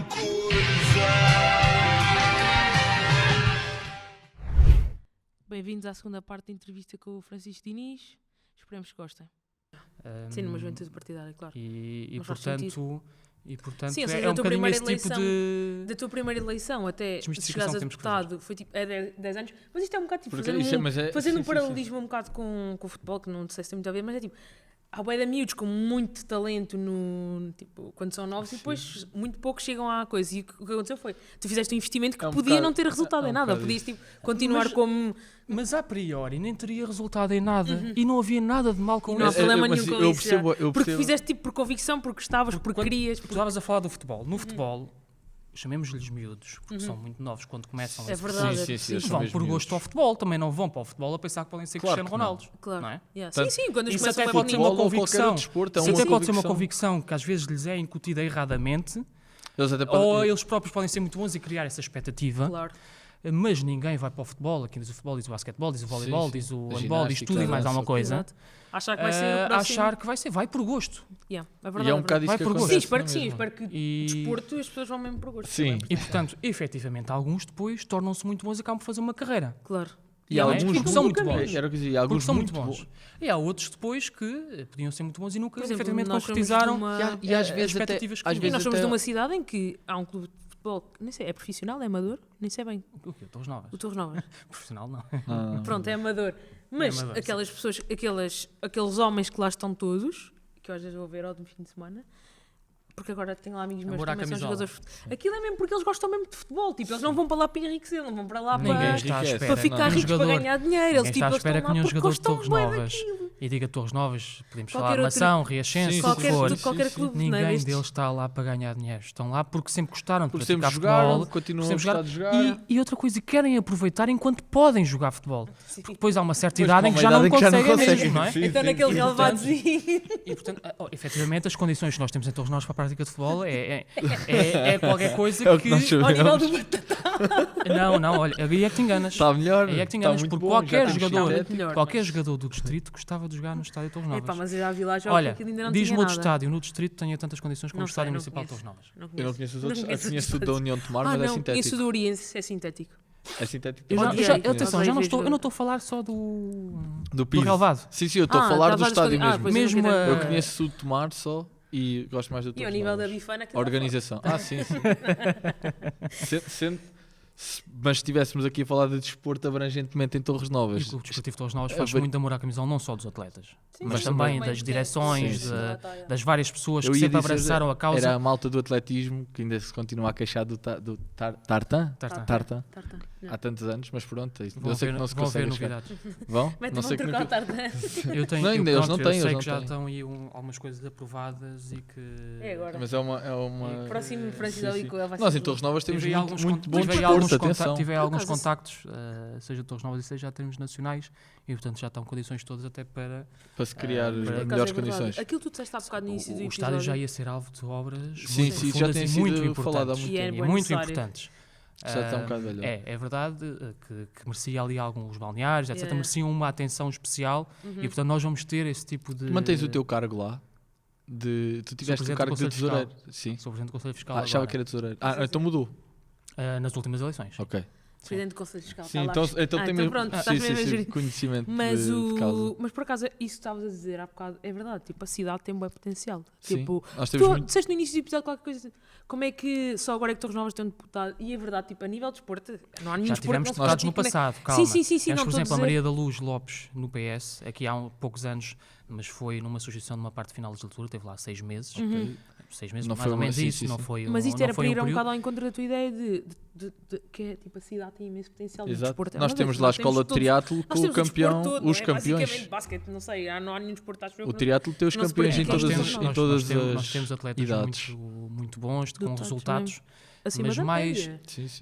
coisa. Bem-vindos à segunda parte da entrevista com o Francisco Diniz. Esperemos que gostem. Sim, numa juventude partidária, claro. E portanto sim, ou seja, é um bocadinho esse tipo eleição, de... Da tua primeira eleição até chegares a deputado, foi tipo 10 anos, mas isto é um bocado tipo, fazendo um paralelismo um bocado com o futebol, que não sei se tem muito a ver, mas é tipo, há bué de miúdos com muito talento tipo, quando são novos e depois muito poucos chegam à coisa. E o que aconteceu foi, tu fizeste um investimento que podia não ter resultado em nada, podias tipo, continuar como... Mas a priori nem teria resultado em nada e não havia nada de mal com isso. Não há problema nenhum com isso. Eu percebo. Porque fizeste tipo por convicção, porque estavas, porque querias. Tu estavas a falar do futebol. No futebol, chamemos-lhes miúdos, porque são muito novos quando começam É verdade. vão por gosto ao futebol, também não vão para o futebol a pensar que podem ser Cristiano Ronaldo. Claro. Não é? Yeah. Sim, quando Isso começam até a pode ser uma convicção. Isso até pode ser uma convicção que às vezes lhes é incutida erradamente, ou eles próprios podem ser muito bons e criar essa expectativa. Claro. Mas ninguém vai para o futebol, aqui diz o futebol, diz o basquetebol, diz o voleibol, diz o handball, diz tudo e mais alguma coisa. Exato. Achar que vai ser o próximo. Achar que vai ser, vai por gosto. É verdade. E é um bocado isso que acontece. Sim, espero que desporto as pessoas vão mesmo por gosto. Sim. E portanto, efetivamente, alguns depois tornam-se muito bons e acabam por fazer uma carreira. Claro. E há alguns porque são muito bons. E alguns são muito bons. E há outros depois que podiam ser muito bons e nunca efetivamente concretizaram e às vezes expectativas que tinham. Nós somos de uma cidade em que há um clube de futebol, nem sei, é profissional, é amador? Nem sei bem. O quê? Torres Novas? O Torres Novas. Profissional não. Pronto, é amador. Mas aquelas pessoas, aqueles homens que lá estão todos, que eu às vezes vou ver ao fim de semana, porque agora tenho lá amigos meus que também são jogadores de futebol. Aquilo é mesmo porque eles gostam mesmo de futebol. Tipo, eles não vão para lá para enriquecer, não vão para lá para ficar ricos, para ganhar dinheiro. Eles está à espera que nenhum jogador de Torres Novas, e diga Torres Novas, podemos falar de Mação, Riachense, qualquer clube. Ninguém deles está lá para ganhar dinheiro. Estão lá porque sempre gostaram de praticar futebol, continuam a gostar de jogar. E outra coisa, querem aproveitar enquanto podem jogar futebol. Porque depois há uma certa idade em que já não conseguem mesmo, não é? Então naquele relevadozinho. E portanto, efetivamente, as condições que nós temos em Torres Novas para a prática de futebol é qualquer coisa que... Ao nível do Batatá. Não, olha, aí é que te enganas. Está melhor. Aí é que te enganas, porque qualquer jogador do distrito gostava de jogar no estádio de Torres Novas. Mas eu já vi lá jogos que aquilo ainda não tinha nada. Diz-me outro estádio no distrito tenha tantas condições como o estádio municipal de Torres Novas. Eu não conheço os outros. Eu conheço o da União de Tomar, mas é sintético. Conheço o do Oriense, é sintético. É sintético. Atenção, eu não estou a falar só do relevado. Sim, eu estou a falar do estádio mesmo. Mesmo eu conheço o Tomar só e gosto mais do Torres Novas. E ao nível da bifana... A organização. Sim. Mas se estivéssemos aqui a falar de desporto abrangentemente em Torres Novas. E o Clube Desportivo de Torres Novas faz muito amor à camisola, não só dos atletas, mas também das direções, das várias pessoas que sempre abraçaram a causa. Era a malta do atletismo que ainda se continua a queixar do Tartan. Há tantos anos, mas pronto, eu sei que não se consegue chegar. Vão? Não sei trocar o Tartan. Eu sei que já estão aí algumas coisas aprovadas e que... É agora. Mas é uma... Próximo Francis Alico. Nós em Torres Novas temos muito bom desporto. Tive alguns contactos, seja de Torres Novas e seja a termos nacionais, e portanto já estão condições todas até para se criar melhores condições. Aquilo que tu disseste há bocado no início do episódio. O estádio já ia ser alvo de obras muito já tem muito sido falado há muito tempo. E muito importantes. Já está um bocado velho. É verdade que merecia ali alguns balneários, etc. Mereciam uma atenção especial e portanto nós vamos ter esse tipo de... Mantens o teu cargo lá? Tu tiveste o cargo de tesoureiro? Sim. Sou presidente do Conselho Fiscal. Achava que era tesoureiro. Então mudou? Nas últimas eleições. Ok. Presidente do Conselho Fiscal. Sim, então tem mesmo conhecimento de causa. Mas por acaso, isso que estavas a dizer há bocado é verdade. Tipo, a cidade tem um bom potencial. Sim, tipo, nós temos muito... disseste no início do episódio qualquer coisa. Como é que só agora é que Torres Novas tem um deputado? E é verdade, tipo, a nível de desporto, não há nenhum já tivemos deputados no passado, calma. Sim. Temos, por exemplo, a Maria da Luz Lopes no PS, aqui há poucos anos, mas foi numa sugestão de uma parte final da legislatura, teve lá 6 meses. 6 meses, mais ou menos isso, não foi. Mas isto era para ir um bocado ao encontro da tua ideia de que é tipo a cidade tem imenso potencial de desporto. Nós temos lá a escola de triatlo com o campeão, os campeões. Basicamente basquete, não sei, não há nenhum desporto, acho eu. O triatlo tem os campeões em todas as nós temos atletas muito bons, com resultados. Mas mais...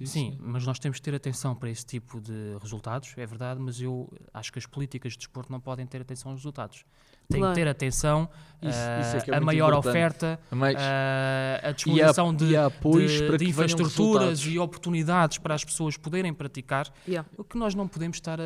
Sim, mas nós temos que ter atenção para esse tipo de resultados, é verdade, mas eu acho que as políticas de desporto não podem ter atenção aos resultados. Tem que ter atenção a maior oferta, a disponibilização de infraestruturas e oportunidades para as pessoas poderem praticar. O que nós não podemos estar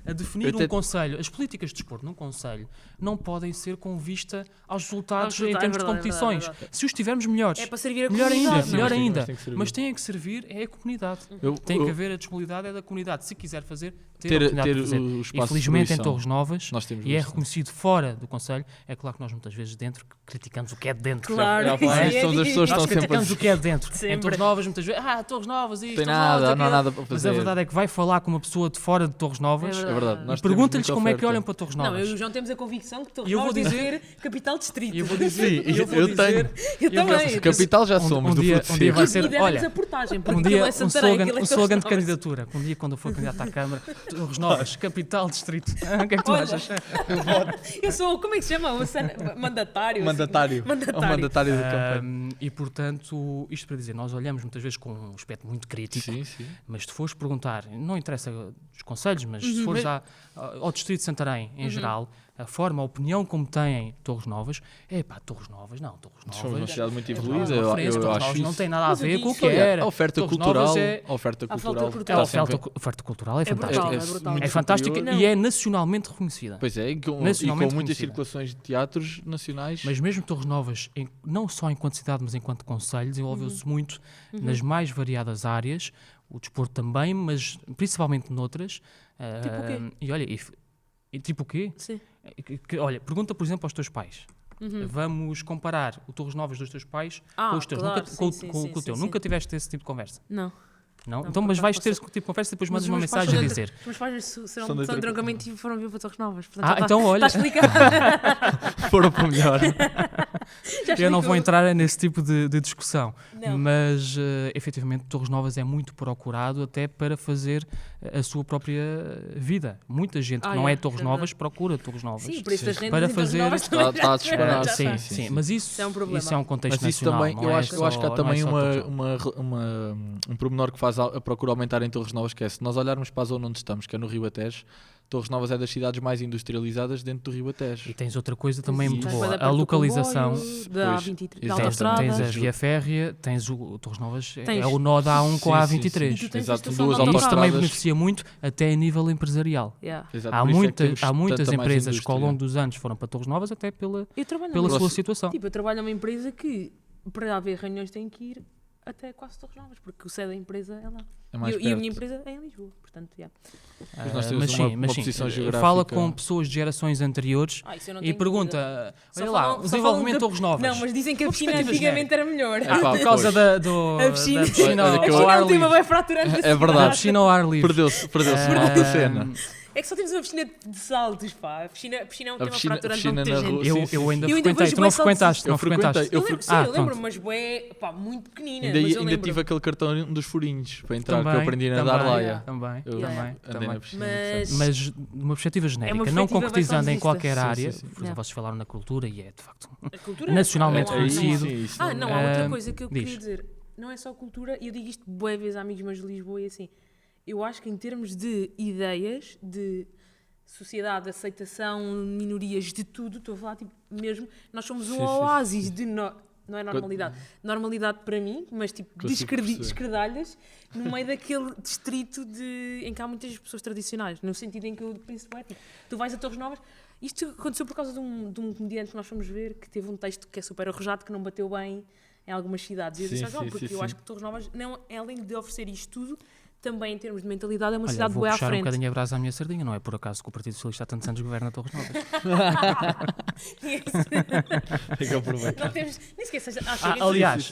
a definir um conselho. As políticas de desporto num conselho não podem ser com vista aos resultados em termos de competições. Se os tivermos melhores, é para servir a comunidade. Melhor ainda. Mas tem que servir a comunidade. Tem que haver a disponibilidade da comunidade. Se quiser fazer, ter a oportunidade de fazer. E felizmente em Torres Novas, e é reconhecido fora do conselho, é claro que nós muitas vezes dentro criticamos o que é de dentro. Claro. Nós criticamos o que é de dentro. Em Torres Novas muitas vezes, Torres Novas, isto, não há nada para fazer. Mas a verdade é que vai falar com uma pessoa de fora de Torres Novas e pergunta-lhes como é que olham para Torres Novas. Não, eu e o João temos a convicção que Torres Novas deve ser capital distrito. Eu vou dizer, eu tenho. Eu também. Capital já somos do um dia vai ser, olha, um slogan de candidatura. Um dia quando eu for candidato à Câmara, Torres Novas, capital distrito. O que é que tu achas? Eu sou, como é que se chama? Mandatário. Mandatário da campanha. E portanto, isto para dizer, nós olhamos muitas vezes com um aspecto muito crítico, mas se fores perguntar, não interessa os conselhos, mas se fores ao Distrito de Santarém em geral, a opinião como têm Torres Novas, Torres Novas Somos uma cidade muito evoluída, eu acho isso. Não tem nada a ver com o que era. A oferta cultural é fantástica. É fantástica e é nacionalmente reconhecida. Pois é, e com muitas circulações de teatros nacionais. Mas mesmo Torres Novas, não só enquanto cidade, mas enquanto concelho, desenvolveu-se muito nas mais variadas áreas, o desporto também, mas principalmente noutras. Tipo o quê? E olha, tipo o quê? Sim. Olha, pergunta por exemplo aos teus pais. Vamos comparar o Torres Novas dos teus pais com os teus, claro, com o teu. Nunca tiveste esse tipo de conversa? Não. Então, mas vais ter esse tipo de conversa e depois mandas uma mensagem a dizer. Os meus pais são de Troncamento e foram vir para Torres Novas. Então olha. Está explicado. Foram para melhor. Eu não vou entrar nesse tipo de discussão, mas efetivamente Torres Novas é muito procurado até para fazer a sua própria vida. Muita gente que não é Torres Novas procura Torres Novas. Sim, por isso as rendas para fazer. Está a disparar. Sim, mas isso é um contexto mas isso nacional. Também, eu acho que há também um pormenor que faz a procura aumentar em Torres Novas, que é, se nós olharmos para a zona onde estamos, que é no Ribatejo, Torres Novas é das cidades mais industrializadas dentro do Ribatejo. E tens outra coisa também muito boa, a localização. Tens a via férrea, tens o Torres Novas, é o nó da A1 com a A23. Exato, Isso também beneficia muito, até a nível empresarial. Há muitas empresas que ao longo dos anos foram para Torres Novas até pela sua situação. Tipo, eu trabalho numa empresa que, para haver reuniões, tem que ir até quase Torres Novas, porque o sede da empresa é lá. E a minha empresa é em Lisboa, portanto, mas fala com pessoas de gerações anteriores e pergunta, olha lá, o desenvolvimento de Torres Novas. Não, mas dizem que a piscina antigamente era melhor. Por causa da piscina ao ar livre. É verdade. A piscina ao ar livre. Perdeu-se a cena. É que só temos uma piscina de saltos, pá. A piscina é um tema fraturante para muita gente. Eu ainda frequentei. Tu não frequentaste? Eu frequentei. Eu lembro, mas pá, muito pequenina. Ainda tive aquele cartão dos furinhos para entrar, que eu aprendi a nadar lá. Também. Andei na piscina. Mas de uma perspectiva genérica, não concretizando em qualquer área, vocês falaram na cultura e é de facto nacionalmente conhecido. Não, há outra coisa que eu queria dizer. Não é só cultura, e eu digo isto bué vezes a amigos meus de Lisboa e assim. Eu acho que em termos de ideias, de sociedade, aceitação, minorias, de tudo, estou a falar tipo, mesmo, nós somos um oásis de... não é normalidade. Normalidade para mim, mas tipo de esquerdalhas no meio daquele distrito em que há muitas pessoas tradicionais, no sentido em que eu penso, tipo, tu vais a Torres Novas. Isto aconteceu por causa de um comediante que nós fomos ver, que teve um texto que é super arrojado, que não bateu bem em algumas cidades. E eu disse, porque eu acho que Torres Novas, não, além de oferecer isto tudo, também em termos de mentalidade é uma cidade boa à frente. Vou puxar um bocadinho a brasa à minha sardinha, não é por acaso que o Partido Socialista há tantos anos governa Torres Novas. Nem esqueças.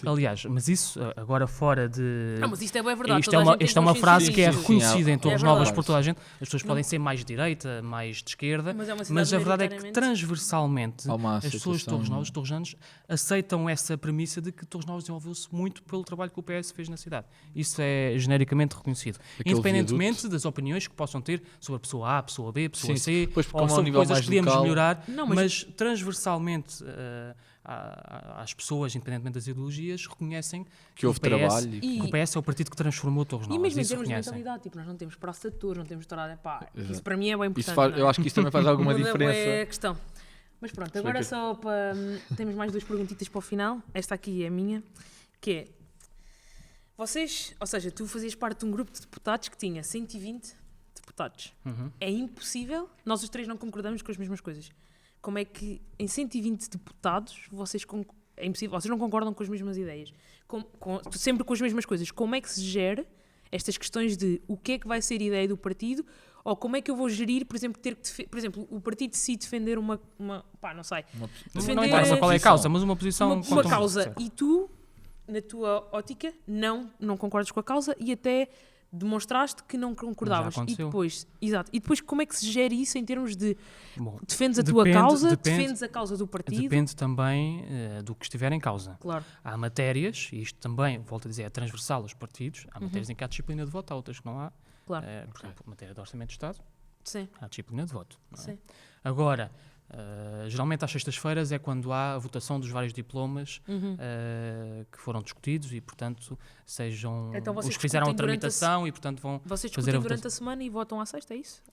Aliás, mas isso agora fora de... Não, mas isto é bem verdade. Isto é uma frase que é reconhecida em Torres Novas por toda a gente. As pessoas podem ser mais de direita, mais de esquerda, mas a verdade é que transversalmente as pessoas de Torres Novas, torrejanos, aceitam essa premissa de que Torres Novas desenvolveu-se muito pelo trabalho que o PS fez na cidade. Isso é genericamente reconhecido. Independentemente das opiniões que possam ter sobre a pessoa A, a pessoa B, a pessoa C, ou sobre coisas que podíamos melhorar, mas transversalmente às pessoas, independentemente das ideologias, reconhecem que houve trabalho e que o PS é o partido que transformou Torres Novas. E mesmo em termos de mentalidade, tipo, nós não temos praça de touros, não temos torada, isso para mim é bem importante. Eu acho que isso também faz alguma diferença. É a questão. Mas pronto, agora só para... Temos mais 2 perguntitas para o final. Esta aqui é a minha, que é... Vocês, ou seja, tu fazias parte de um grupo de deputados que tinha 120 deputados. É impossível, nós os três não concordamos com as mesmas coisas. Como é que em 120 deputados é impossível, vocês não concordam com as mesmas ideias, sempre com as mesmas coisas? Como é que se gera estas questões de o que é que vai ser a ideia do partido, ou como é que eu vou gerir, por exemplo, por exemplo, o partido decide defender uma não sei. Não interessa qual é a causa, mas uma posição... Uma causa, certo. E tu, na tua ótica, não concordas com a causa e até demonstraste que não concordavas. E depois como é que se gera isso em termos de defendes a tua causa, defendes a causa do partido? Depende também do que estiver em causa. Claro. Há matérias, e isto também, volto a dizer, é transversal aos partidos, há matérias em que há disciplina de voto, há outras que não há. Claro. Por exemplo, matéria de orçamento de Estado, sim, há disciplina de voto. Não é? Sim. Agora, geralmente às sextas-feiras é quando há a votação dos vários diplomas que foram discutidos e, portanto, sejam então, os que fizeram a tramitação e, portanto, vão vocês fazer discutem durante a semana e votam à sexta, é isso?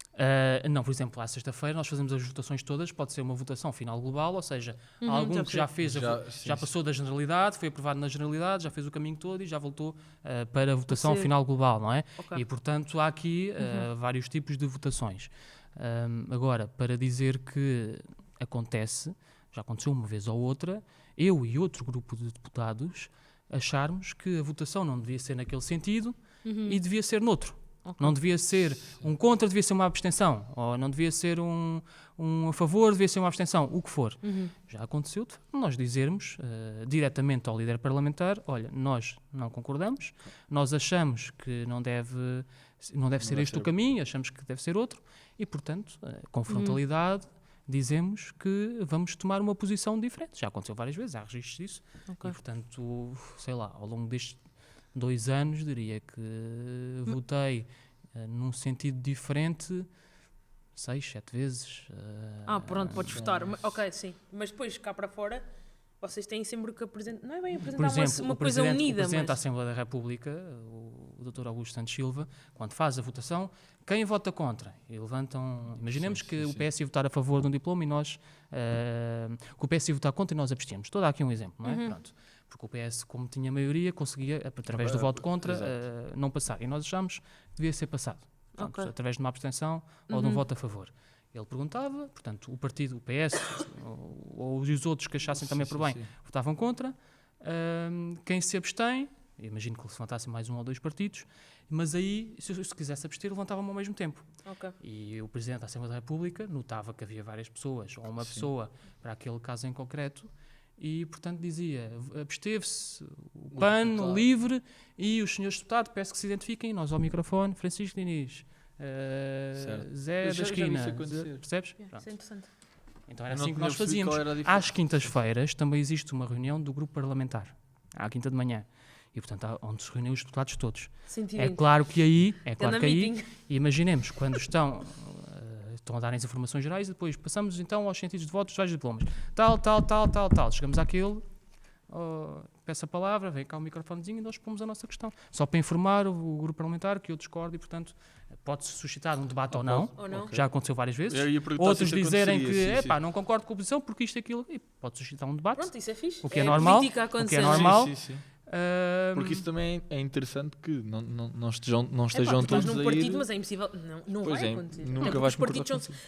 Não, por exemplo, à sexta-feira nós fazemos as votações todas, pode ser uma votação final global, ou seja, algum que já passou da generalidade, foi aprovado na generalidade, já fez o caminho todo e já voltou para a votação final global, não é? Okay. E, portanto, há aqui vários tipos de votações. Agora, para dizer que já aconteceu uma vez ou outra, eu e outro grupo de deputados acharmos que a votação não devia ser naquele sentido e devia ser noutro. Okay. Não devia ser um contra, devia ser uma abstenção. Ou não devia ser um a favor, devia ser uma abstenção. O que for. Já aconteceu de nós dizermos diretamente ao líder parlamentar, olha, nós não concordamos, nós achamos que não deve ser este o caminho, achamos que deve ser outro. E, portanto, com frontalidade, dizemos que vamos tomar uma posição diferente. Já aconteceu várias vezes, há registros disso. Okay. E, portanto, sei lá, ao longo destes 2 anos, diria que votei num sentido diferente 6, 7 vezes. Pronto, podes votar. Ok, sim. Mas depois, cá para fora, vocês têm sempre que apresentar... Não é bem apresentar uma coisa unida, o Presidente da Assembleia da República, o Dr. Augusto Santos Silva, quando faz a votação, quem vota contra? E levantam... Imaginemos que o PS ia votar a favor de um diploma e nós... que o PS ia votar contra e nós abstemos. Estou a dar aqui um exemplo, não é? Pronto. Porque o PS, como tinha maioria, conseguia, através do voto contra, não passar. E nós achámos que devia ser passado. Pronto, através de uma abstenção ou de um voto a favor. Ele perguntava, portanto, o partido, o PS, ou os outros que achassem também por bem, votavam contra. Quem se abstém, imagino que se levantassem mais 1 ou 2 partidos, mas aí, se quisesse abster, levantavam ao mesmo tempo. Okay. E o Presidente da Assembleia da República notava que havia várias pessoas, ou uma pessoa para aquele caso em concreto, e, portanto, dizia, absteve-se o PAN, o LIVRE, e os senhores deputados, peço que se identifiquem, nós ao microfone, Francisco Diniz, Zé da Esquina, percebes? Isso é interessante. Então era assim que nós fazíamos. Às quintas-feiras também existe uma reunião do grupo parlamentar, à quinta de manhã, e portanto onde se reuniam os deputados todos. É claro que aí, imaginemos, quando estão a dar as informações gerais e depois passamos então aos sentidos de voto dos vários diplomas. Tal. Chegamos àquele, peço a palavra, vem cá o microfonezinho e nós pomos a nossa questão. Só para informar o grupo parlamentar que eu discordo e, portanto, pode-se suscitar um debate ou não. Okay. Já aconteceu várias vezes. Outros dizerem que não concordo com a posição porque isto e aquilo. E pode suscitar um debate. Pronto, isso é fixe. O que é normal. Sim. Porque isso também é interessante que não estejam todos num partido, mas é impossível. Não vai acontecer. Nunca vais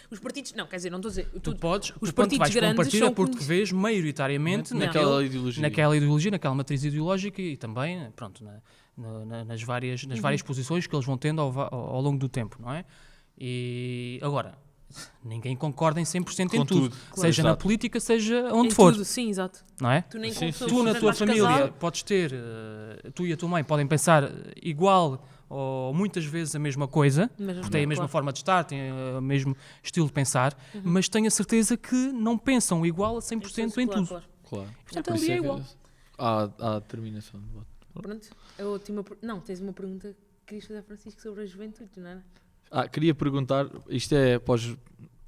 os partidos, não, quer dizer, não estou a dizer. Tu podes, os partidos grandes para um partido porque vês maioritariamente naquela ideologia, naquela matriz ideológica e também, pronto, nas várias posições que eles vão tendo ao longo do tempo, não é? E agora, ninguém concorda em 100% em tudo. Seja na política, seja onde for. Tudo, sim, exato. Não é? Tu na tua família podes ter, tu e a tua mãe podem pensar igual ou muitas vezes a mesma coisa, porque têm a mesma forma de estar, têm o mesmo estilo de pensar, mas tenho a certeza que não pensam igual a 100% em tudo. Claro. Portanto, ali é igual. Há determinação de voto. Pronto. Tens uma pergunta que querias fazer a Francisco sobre a juventude, não é? Queria perguntar, isto é para o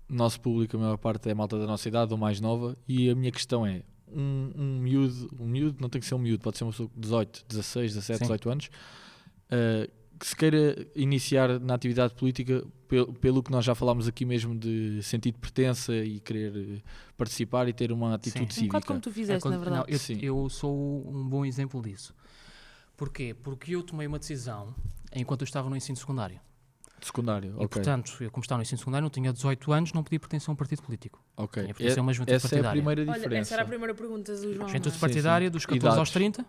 nosso público, a maior parte é a malta da nossa idade ou mais nova, e a minha questão é, um miúdo, não tem que ser um miúdo, pode ser uma pessoa de 18, 16, 17, 18 anos, que se queira iniciar na atividade política, pelo que nós já falámos aqui mesmo de sentido de pertença e querer participar e ter uma atitude cívica. Um bocado como tu fizeste, na verdade. Eu sou um bom exemplo disso. Porquê? Porque eu tomei uma decisão enquanto eu estava no ensino secundário. De secundário, ok. E, portanto, eu como estava no ensino secundário, não tinha 18 anos, não podia pertencer a um partido político. Ok. Tinha pertencer a uma juventude essa partidária. é a primeira diferença. Olha, essa era a primeira pergunta do João. Juventude partidária dos 14 aos 30.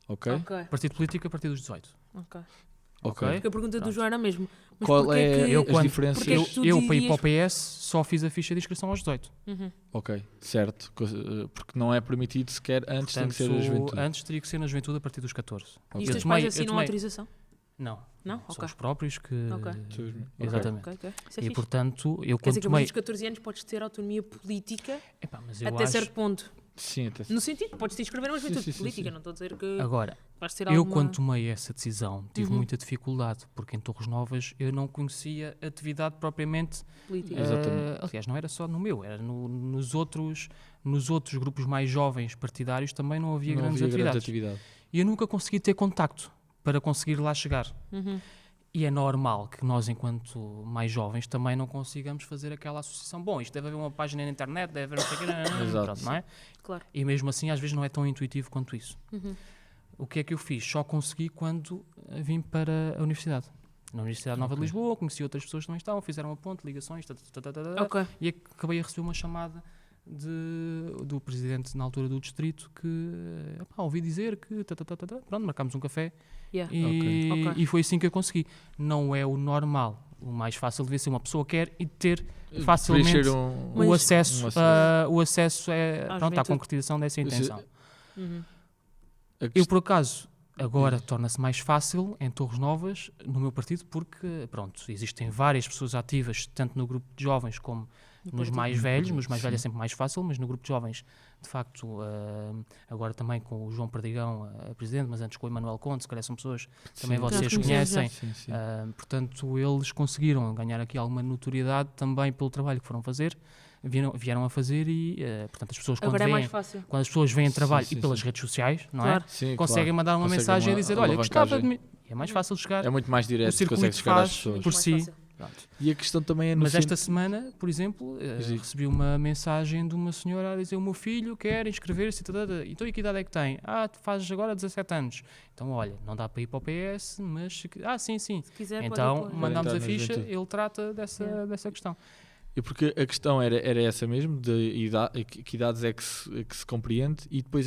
Ok. Partido político a partir dos 18. Ok. Ok. A pergunta do João era mesmo. Mas qual é as diferenças? Eu para ir para o PS só fiz a ficha de inscrição aos 18. Ok, certo. Porque não é permitido sequer antes. Portanto, tem que ser a juventude. Antes teria que ser na juventude a partir dos 14. E os teus pais assinam autorização? Não. Não? São os próprios que... Exatamente. Okay. E portanto, eu quer dizer que a partir dos 14 anos podes ter autonomia política até certo ponto. Sim, até no sentido, podes te inscrever numa juventude política, não estou a dizer que agora, vais ter eu quando tomei essa decisão tive muita dificuldade, porque em Torres Novas eu não conhecia a atividade propriamente política. Aliás, não era só no meu, era nos outros grupos mais jovens partidários também não havia grandes atividades. E eu nunca consegui ter contacto para conseguir lá chegar. E é normal que nós, enquanto mais jovens, também não consigamos fazer aquela associação. Bom, isto deve haver uma página na internet, deve haver não sei o que, pronto, não é? Claro. E mesmo assim, às vezes não é tão intuitivo quanto isso. O que é que eu fiz? Só consegui quando vim para a universidade. Na Universidade Nova de Lisboa, conheci outras pessoas que também estavam, fizeram uma ponte, ligações, e acabei a receber uma chamada do presidente na altura do distrito que ouvi dizer que pronto, marcámos um café e foi assim que eu consegui. Não é o normal. O mais fácil devia ser uma pessoa quer e ter facilmente o acesso à concretização dessa intenção. Eu por acaso agora torna-se mais fácil em Torres Novas no meu partido porque pronto, existem várias pessoas ativas tanto no grupo de jovens como nos mais velhos. Nos mais velhos é sempre mais fácil, mas no grupo de jovens, de facto, agora também com o João Perdigão a presidente, mas antes com o Emanuel Conte, se calhar são pessoas que também vocês conhecem. Portanto, eles conseguiram ganhar aqui alguma notoriedade também pelo trabalho que foram fazer, vieram a fazer e, portanto, as pessoas quando as pessoas veem trabalho e pelas redes sociais, não é? Conseguem mandar uma mensagem e dizer, olha, gostava de mim. É mais fácil chegar. É muito mais direto, consegue chegar às pessoas. Por si. Pronto. E a questão também é mas esta semana, por exemplo, recebi uma mensagem de uma senhora a dizer: o meu filho quer inscrever-se. Então, e que idade é que tem? Tu fazes agora 17 anos. Então, olha, não dá para ir para o PS, mas... sim. Se quiser, então, mandamos a ficha, ele trata dessa questão. E porque a questão era essa mesmo, de que idades é que se compreende, e depois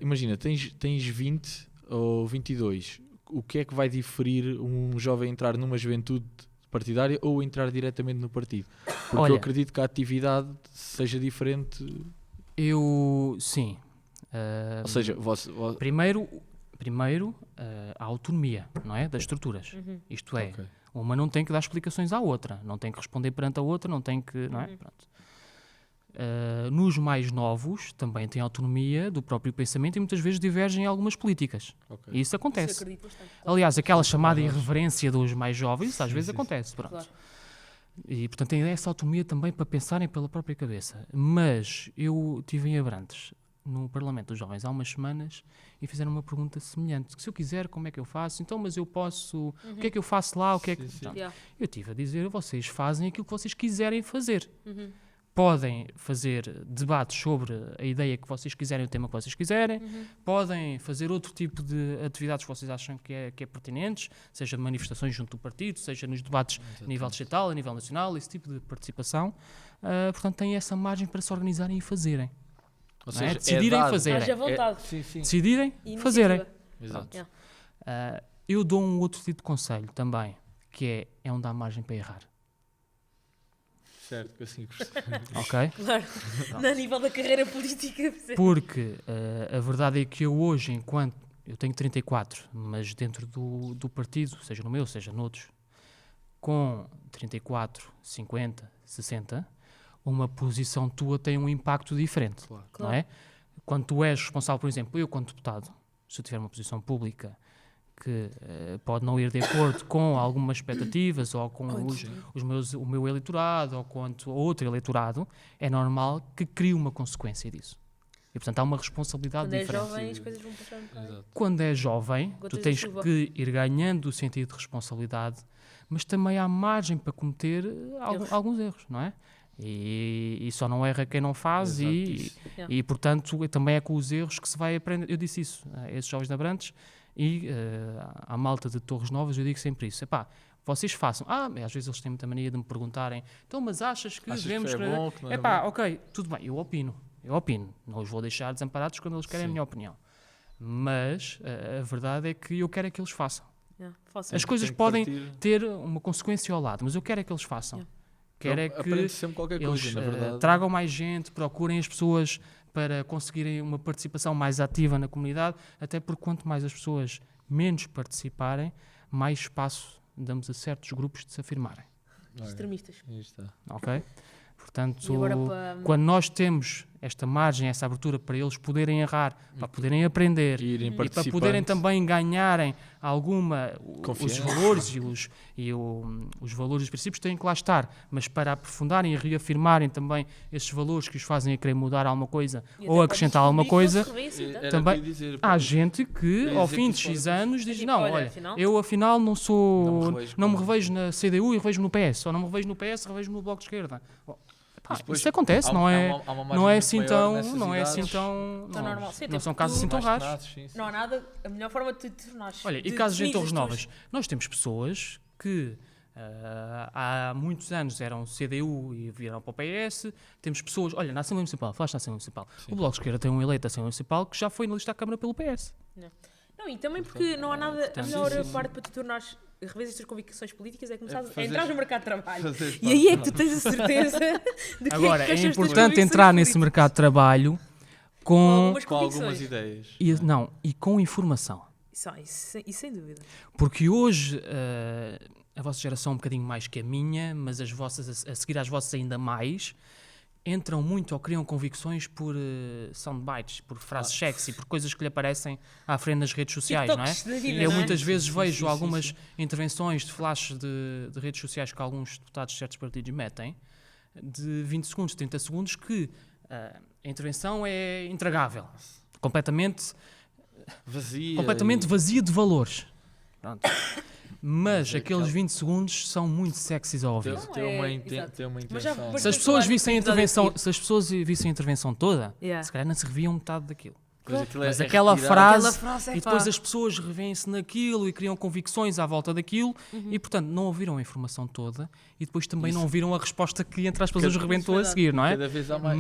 imagina, tens 20 ou 22, o que é que vai diferir um jovem entrar numa juventude partidária ou entrar diretamente no partido? Porque eu acredito que a atividade seja diferente. Sim. Ou seja, primeiro a autonomia, não é? Das estruturas. Isto é, uma não tem que dar explicações à outra, não tem que responder perante a outra, não tem que... Não é? Pronto. Nos mais novos também têm autonomia do próprio pensamento e muitas vezes divergem em algumas políticas. E isso acontece. Aliás, aquela chamada irreverência dos mais jovens, às vezes acontece. Pronto. Claro. E, portanto, têm essa autonomia também para pensarem pela própria cabeça. Mas eu estive em Abrantes, no Parlamento dos Jovens, há umas semanas, e fizeram uma pergunta semelhante. Se eu quiser, como é que eu faço? Então, mas eu posso... O que é que eu faço lá? O que é que... Eu estive a dizer, vocês fazem aquilo que vocês quiserem fazer. Podem fazer debates sobre a ideia que vocês quiserem, o tema que vocês quiserem, podem fazer outro tipo de atividades que vocês acham que é pertinentes, seja de manifestações junto do partido, seja nos debates a nível distrital, a nível nacional, esse tipo de participação. Portanto, têm essa margem para se organizarem e fazerem. Ou seja, decidirem fazerem. Haja vontade. Decidirem fazerem. Exato. Eu dou um outro tipo de conselho também, que é onde há margem para errar. Certo, assim. Ok? Claro, no nível da carreira política. Porque a verdade é que eu hoje, enquanto eu tenho 34, mas dentro do partido, seja no meu, seja noutros, com 34, 50, 60, uma posição tua tem um impacto diferente, não é? Quando tu és responsável, por exemplo, eu como deputado, se eu tiver uma posição pública que pode não ir de acordo com algumas expectativas ou com o meu eleitorado ou com outro eleitorado, é normal que crie uma consequência disso. E, portanto, há uma responsabilidade diferente. Quando é jovem, as coisas vão passando. Quando é jovem, tu tens que ir ganhando o sentido de responsabilidade, mas também há margem para cometer alguns erros, não é? E só não erra quem não faz e, portanto, também é com os erros que se vai aprender. Eu disse isso a esses jovens de Abrantes e à malta de Torres Novas, eu digo sempre isso. vocês façam. Às vezes eles têm muita mania de me perguntarem, então, mas achas que devemos... Que é bom, que não é bom? Ok, tudo bem, eu opino. Não os vou deixar desamparados quando eles querem a minha opinião. Mas a verdade é que eu quero é que eles façam. As coisas podem ter uma consequência ao lado, mas eu quero é que eles façam. Quero é que eles tragam mais gente, procurem as pessoas para conseguirem uma participação mais ativa na comunidade, até porque quanto mais as pessoas menos participarem, mais espaço damos a certos grupos de se afirmarem. Extremistas. Ok? Portanto, quando nós temos esta margem, essa abertura para eles poderem errar, para poderem aprender e para poderem também ganharem os valores os valores e os princípios têm que lá estar, mas para aprofundarem e reafirmarem também esses valores que os fazem a querer mudar alguma coisa ou acrescentar alguma coisa, também há gente que ao fim de X anos diz, eu afinal não me revejo na CDU e revejo no PS, ou não me revejo no PS, revejo no Bloco de Esquerda. Isso acontece, não é assim tão normal. Não são casos assim tão raros. Não há nada, a melhor forma de te tornares. Olha, e casos em Torres Novas? Nós temos pessoas que há muitos anos eram CDU e vieram para o PS. Temos pessoas, olha, na Assembleia Municipal, falaste na Assembleia Municipal, o Bloco de Esquerda tem um eleito da Assembleia Municipal que já foi na lista à Câmara pelo PS. Não, e também porque não há nada, a melhor parte para te tornares rever as tuas convicções políticas é começar a entrar no mercado de trabalho. E aí é que tu tens a certeza de que agora, é importante entrar nesse mercado de trabalho com algumas ideias. E com informação. Isso sem dúvida. Porque hoje a vossa geração é um bocadinho mais que a minha, mas as vossas, a seguir às vossas ainda mais, entram muito ou criam convicções por soundbites, por frases sexy, por coisas que lhe aparecem à frente nas redes sociais, não é? Eu muitas vezes vejo algumas intervenções de flashes de redes sociais que alguns deputados de certos partidos metem, de 20 segundos, 30 segundos, que a intervenção é intragável, completamente vazia de valores. Pronto. Mas aqueles 20 segundos são muito sexys ao ouvir. Tem uma intenção. Se as pessoas vissem a intervenção toda, se calhar não se reviam metade daquilo. Mas aquela frase e depois as pessoas revêem-se naquilo e criam convicções à volta daquilo e, portanto, não ouviram a informação toda e depois também não ouviram a resposta que, entre aspas, os rebentou a seguir, não é? Cada vez há mais,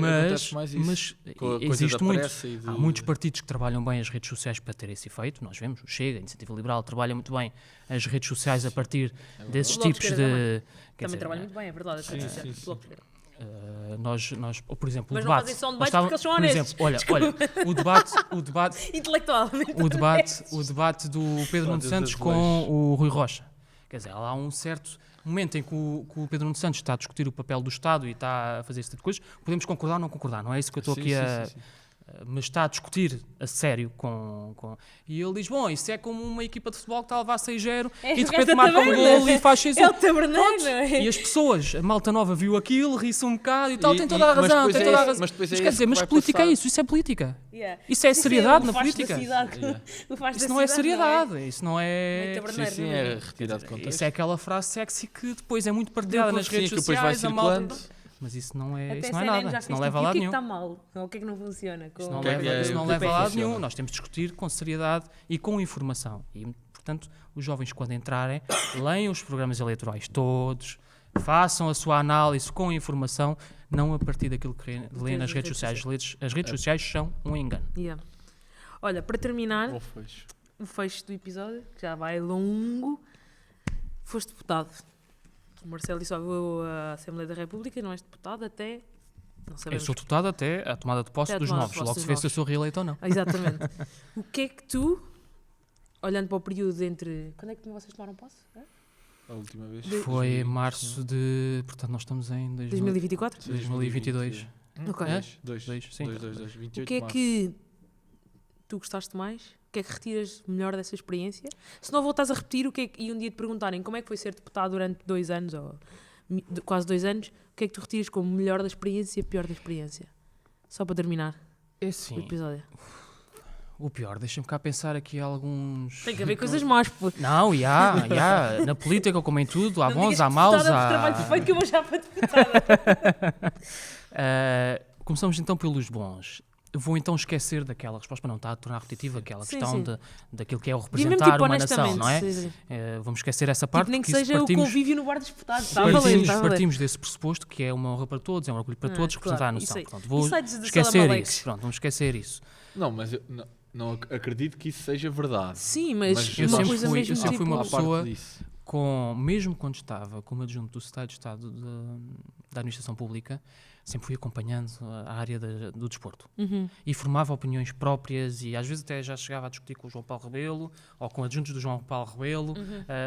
mas existe muito. Há muitos partidos que trabalham bem as redes sociais para ter esse efeito. Nós vemos, o Chega, a Iniciativa Liberal, trabalha muito bem as redes sociais a partir desses tipos de... Também trabalha muito bem, é verdade. Nós, por exemplo, mas o debate... não fazem só um debate porque eles são honestos. Por exemplo, olha, o debate... Intelectualmente. O debate do Pedro Nuno Santos com o Rui Rocha. Quer dizer, há um certo momento em que o Pedro Nuno Santos está a discutir o papel do Estado e está a fazer esse tipo de coisas. Podemos concordar ou não concordar, não é isso que eu estou aqui a... Mas está a discutir a sério com... E ele diz, bom, isso é como uma equipa de futebol que está a levar 6-0 e de repente marca um gol e faz 6-1. É o taberneiro, não é? E as pessoas, a malta nova viu aquilo, ri-se um bocado e tal, tem toda a razão, tem toda a razão. Mas quer dizer, mas que política é isso? Isso é política. Isso é seriedade na política. Isso não é seriedade, isso não é... Sim, é retirado de contexto. Isso é aquela frase sexy que depois é muito partilhada nas redes sociais, a malta... Mas isso não é nada, isso não leva a lado nenhum. O que é que está mal? O que é que não funciona? Isso não leva a lado nenhum. Nós temos de discutir com seriedade e com informação. E, portanto, os jovens, quando entrarem, leiam os programas eleitorais todos, façam a sua análise com informação, não a partir daquilo que leem nas redes sociais. As redes sociais são um engano. Olha, para terminar, o fecho do episódio, que já vai longo, foste deputado. O Marcelo dissolveu a Assembleia da República, não és deputado até... Eu sou deputado até a tomada de posse dos novos, logo se vê se eu sou reeleito ou não. Exatamente. O que é que tu, olhando para o período entre... Quando é que vocês tomaram posse? A última vez? Foi em março de... Portanto, nós estamos em... 2024? 2022. Ok. 28 o que é que tu gostaste mais? O que é que retiras melhor dessa experiência? Se não voltares a repetir, e um dia te perguntarem como é que foi ser deputado durante 2 anos, ou quase 2 anos, o que é que tu retiras como melhor da experiência e pior da experiência? Só para terminar o episódio. O pior, deixa-me cá pensar aqui alguns... Tem que haver coisas más. Não, na política, como em tudo, há bons, há maus, há... trabalho perfeito que eu vou já para deputada. Começamos então pelos bons. vou então esquecer daquela resposta, para não estar a tornar repetitiva, aquela sim, questão sim. daquilo que é o representar tipo, uma nação, não é? Sim. Vamos esquecer essa parte. Nem que seja o convívio no bar dos deputados. Partimos desse pressuposto que é uma honra para todos, é um orgulho para todos representar a nação. Pronto, vou esquecer isso. Não, mas eu não acredito que isso seja verdade. Sim, mas eu sempre fui uma pessoa, mesmo quando estava como adjunto do Secretário de Estado da Administração Pública, sempre fui acompanhando a área do desporto. E formava opiniões próprias e às vezes até já chegava a discutir com o João Paulo Rebelo ou com adjuntos do João Paulo Rebelo,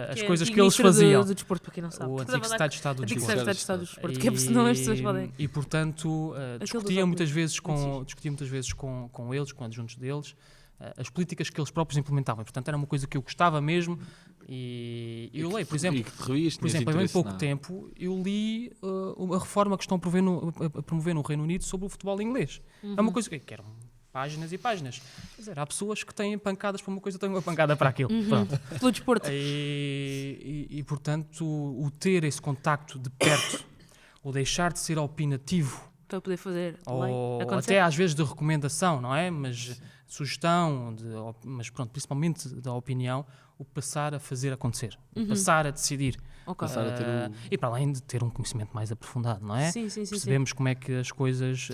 as coisas que eles faziam. Do desporto, para quem não sabe. O antigo Secretário de Estado do Desporto. Que senão as pessoas podem... E portanto, discutia muitas vezes com eles, com adjuntos deles, as políticas que eles próprios implementavam. Portanto, era uma coisa que eu gostava mesmo. E eu leio, por exemplo, há bem pouco tempo, eu li a reforma que estão a promover no Reino Unido sobre o futebol inglês. É uma coisa que eram páginas e páginas. Há pessoas que têm pancadas para uma coisa, têm uma pancada para aquilo. Pelo desporto. E portanto, o ter esse contacto de perto, ou deixar de ser opinativo, para poder fazer ou até às vezes de recomendação, não é? Mas sugestão, mas pronto, principalmente da opinião, o passar a fazer acontecer, o passar a decidir. Passar a ter E para além de ter um conhecimento mais aprofundado, não é? Sim. Percebemos como é que as coisas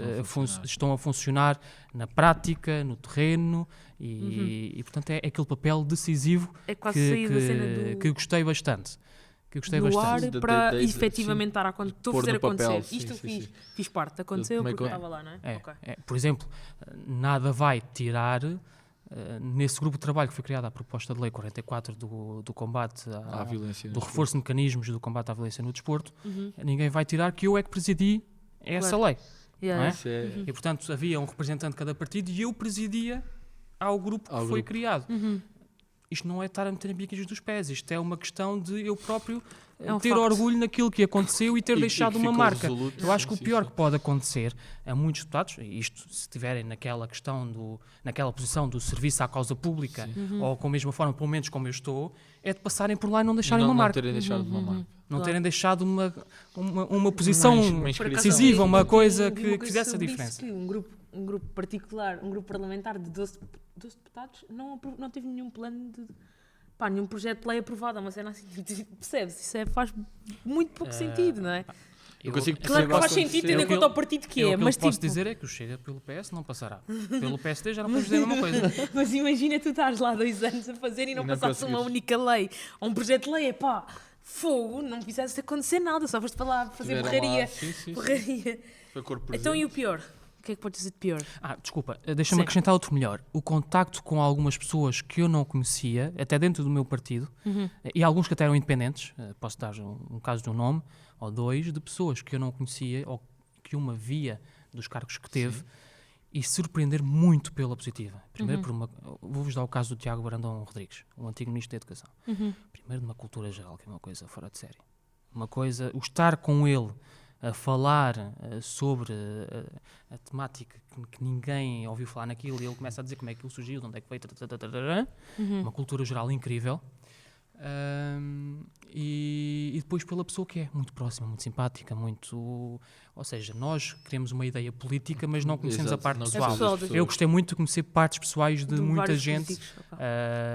estão a funcionar na prática, no terreno, e portanto é aquele papel decisivo que gostei bastante. Para efetivamente estar a fazer acontecer. Isto eu fiz parte, aconteceu porque estava lá, não é? Por exemplo, nada vai tirar, nesse grupo de trabalho que foi criado à proposta de lei 44 do combate à violência, do reforço de mecanismos do combate à violência no desporto, ninguém vai tirar que eu é que presidi essa lei. Não é? E portanto havia um representante de cada partido e eu presidia ao grupo que foi criado. Isto não é estar a meter biquinhos dos pés, isto é uma questão de eu próprio ter orgulho naquilo que aconteceu e ter deixado uma marca. Eu acho que o pior que pode acontecer a muitos deputados, isto se estiverem naquela questão, naquela posição do serviço à causa pública, ou com a mesma forma, pelo menos como eu estou, é de passarem por lá e não deixarem uma marca. Não terem deixado uma marca. Não terem deixado uma posição decisiva, uma coisa que fizesse a diferença. Que um grupo particular, um grupo parlamentar de 12 deputados não teve nenhum plano de... nenhum projeto de lei aprovado, uma cena assim, percebes? Isso faz muito pouco sentido, não é? Claro que faz sentido tendo em conta o partido que é, mas o que eu posso dizer é que o Chega pelo PS não passará. Pelo PSD já não podemos dizer a mesma coisa. Mas imagina tu estás lá 2 anos a fazer e não passasse uma única lei, ou um projeto de lei, fogo, não fizesse acontecer nada, só foste para lá fazer borraria. Então e o pior? O que é que pode dizer de pior? Desculpa, deixa-me acrescentar outro melhor. O contacto com algumas pessoas que eu não conhecia, até dentro do meu partido, e alguns que até eram independentes, posso dar um caso de um nome, ou 2, de pessoas que eu não conhecia, ou que uma via dos cargos que teve, e surpreender muito pela positiva. Primeiro, vou-vos dar o caso do Tiago Brandão Rodrigues, o antigo Ministro da Educação. Primeiro, numa cultura geral, que é uma coisa fora de série. O estar com ele a falar sobre a temática que ninguém ouviu falar naquilo, e ele começa a dizer como é que ele surgiu, de onde é que veio, uma cultura geral incrível. E depois pela pessoa que é muito próxima, muito simpática, ou seja, nós queremos uma ideia política, mas não conhecemos a parte pessoal. Eu gostei muito de conhecer partes pessoais de muita gente.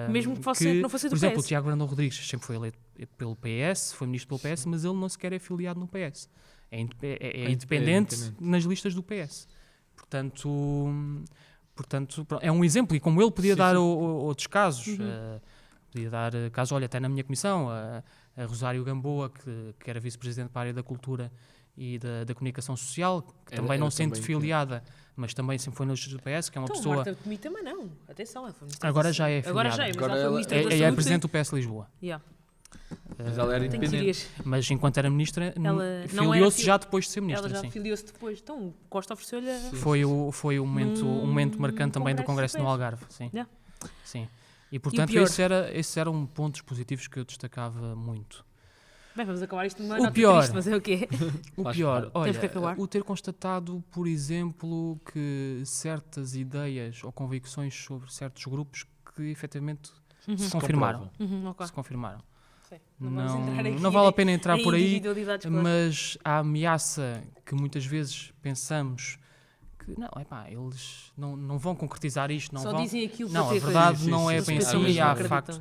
Mesmo que não fosse do PS. Por exemplo, o Tiago Brandão Rodrigues sempre foi eleito pelo PS, foi ministro pelo PS, mas ele não sequer é afiliado no PS. É independente nas listas do PS. Portanto, é um exemplo, e como ele podia dar outros casos, podia dar casos, olha, até na minha comissão, a Rosário Gamboa, que era vice-presidente para a área da cultura e da comunicação social, que também não sendo filiada, mas também sempre foi na listas do PS, que é uma pessoa... Marta Comi também não, atenção. Agora já é afiliada. É presidente do PS Lisboa. Mas ela era independente. Mas enquanto era ministra, filiou-se já depois de ser ministra. Ela já filiou-se depois. Então, Costa ofereceu-lhe... Foi um momento marcante também do Congresso no Algarve. Sim. E portanto, esses eram pontos positivos que eu destacava muito. Bem, vamos acabar isto numa nota triste, mas é o quê? O pior, olha, o ter constatado, por exemplo, que certas ideias ou convicções sobre certos grupos que efetivamente se confirmaram. Se confirmaram. Não vale a pena entrar por aí, mas a ameaça que muitas vezes pensamos que não, eles não vão concretizar isto, não só vão. dizem aquilo não, a verdade não é bem assim, e há factos.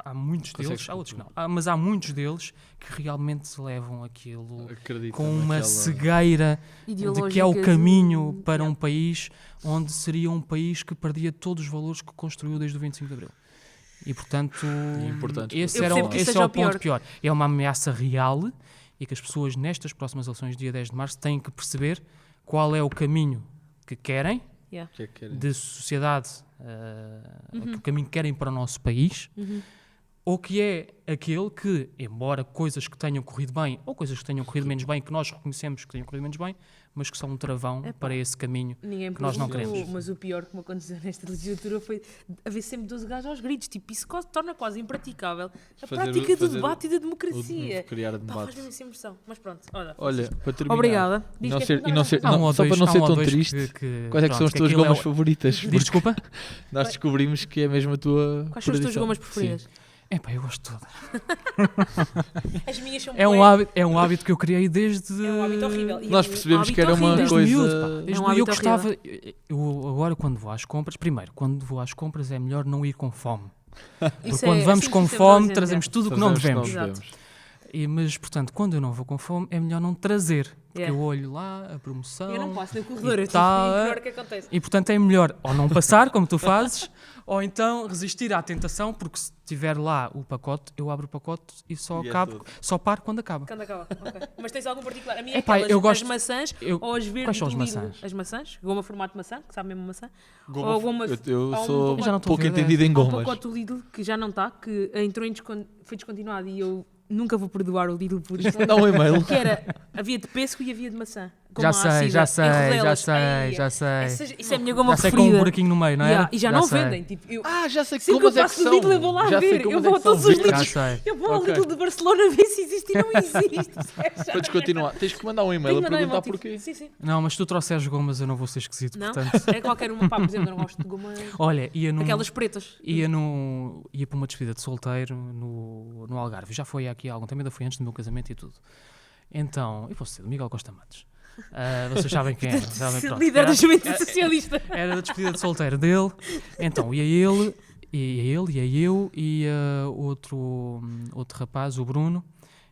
Há muitos deles, há outros que não, mas há muitos deles que realmente levam aquilo com uma cegueira de que é o caminho para um país onde seria um país que perdia todos os valores que construiu desde o 25 de Abril. E, portanto, esse é o ponto pior. É uma ameaça real e que as pessoas nestas próximas eleições, dia 10 de março, têm que perceber qual é o caminho que querem de sociedade, o caminho que querem para o nosso país, ou que é aquele que, embora coisas que tenham corrido bem ou coisas que tenham corrido menos bem, que nós reconhecemos que tenham corrido menos bem, mas que são um travão para esse caminho que nós não queremos. Mas o pior que me aconteceu nesta legislatura foi haver sempre 12 gajos aos gritos. Tipo, isso torna quase impraticável a prática do debate e da democracia. Criar debate. Faz-me essa impressão. Mas pronto, olha, para terminar. Obrigada. Só para não ser tão triste, quais é que são as tuas gomas favoritas? Desculpa? Nós descobrimos que é mesmo a tua. Quais são as tuas gomas preferidas? Eu gosto de todas. As minhas são é um hábito que eu criei desde... É um hábito horrível. Nós percebemos que era uma coisa... Eu gostava... Eu agora, quando vou às compras... Primeiro, quando vou às compras é melhor não ir com fome. Porque quando vamos com fome, trazemos tudo o que não devemos. Mas, portanto, quando eu não vou com fome, é melhor não trazer. Porque eu olho lá, a promoção... Eu não passo no corredor, o que acontece. E, portanto, é melhor ou não passar, como tu fazes, ou então resistir à tentação, porque se tiver lá o pacote, eu abro o pacote e só paro quando acaba. Quando acaba, ok. Mas tens algum particular? A minha as maçãs ou as verdes. Quais são as maçãs? As maçãs? Goma formato de maçã, que sabe mesmo maçã? Ou goma... Eu sou pouco entendido em gomas. Há um pacote do Lidl que já não está, que foi descontinuado e eu... Nunca vou perdoar o Lidl por isso. Dá um e-mail. Que havia de pêssego e havia de maçã. Já sei. Isso é a minha goma preferida. Já sei com um buraquinho no meio, não é? E já não vendem. Tipo, já sei que gomas é que são. Lidl, eu vou lá ver. Eu vou a todos os Lidls. Eu vou ao Lidl de Barcelona ver se existe e não existe. Para descontinuar, tens que mandar um e-mail a perguntar porquê. Sim. Não, mas se tu trouxeres gomas eu não vou ser esquisito. Não? Portanto... É qualquer uma. Por exemplo, eu não gosto de goma... Olha, aquelas pretas. Ia para uma despedida de solteiro no Algarve. Já foi aqui há algum tempo, ainda foi antes do meu casamento e tudo. Então, eu posso ser do Miguel Costa Matos. Vocês sabem quem é. Líder da Juventude Socialista. Era da despedida de solteiro dele. Então, ia ele, ia eu e outro rapaz, o Bruno.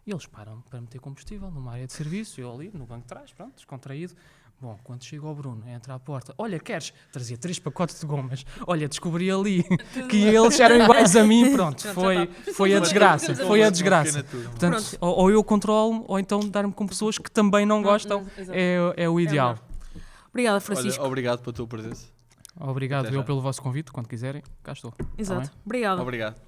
E eles param para meter combustível numa área de serviço. Eu ali, no banco de trás, pronto, descontraído. Bom, quando chega o Bruno, entra à porta. Olha, queres? Trazia 3 pacotes de gomas. Olha, descobri ali que eles eram iguais a mim. Pronto, foi a desgraça. Foi a desgraça. Portanto, ou eu controlo, ou então dar-me com pessoas que também não gostam. É o ideal. Obrigada, Francisco. Olha, obrigado pela tua presença. Obrigado eu pelo vosso convite. Quando quiserem, cá estou. Exato. Obrigado. Obrigado.